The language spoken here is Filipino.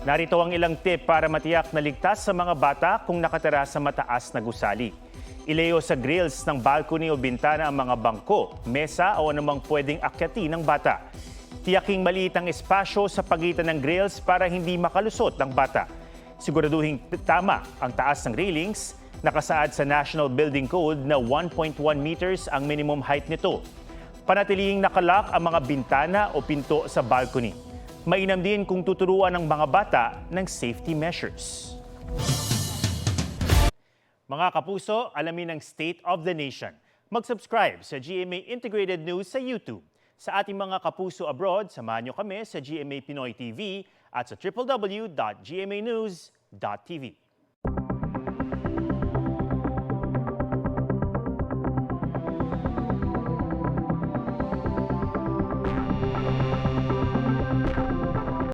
Narito ang ilang tip para matiyak na ligtas sa mga bata kung nakatira sa mataas na gusali. Ilayo sa grills ng balcony o bintana ang mga bangko, mesa o anumang pwedeng akyati ng bata. Tiyaking maliit ang espasyo sa pagitan ng grills para hindi makalusot ang bata. Siguraduhin tama ang taas ng railings. Nakasaad sa National Building Code na 1.1 meters ang minimum height nito. Panatilihing nakalock ang mga bintana o pinto sa balcony. Mainam din kung tuturuan ng mga bata ng safety measures. Mga kapuso, alamin ang State of the Nation. Mag-subscribe sa GMA Integrated News sa YouTube. Sa ating mga kapuso abroad, samahan niyo kami sa GMA Pinoy TV at sa www.gmanews.tv.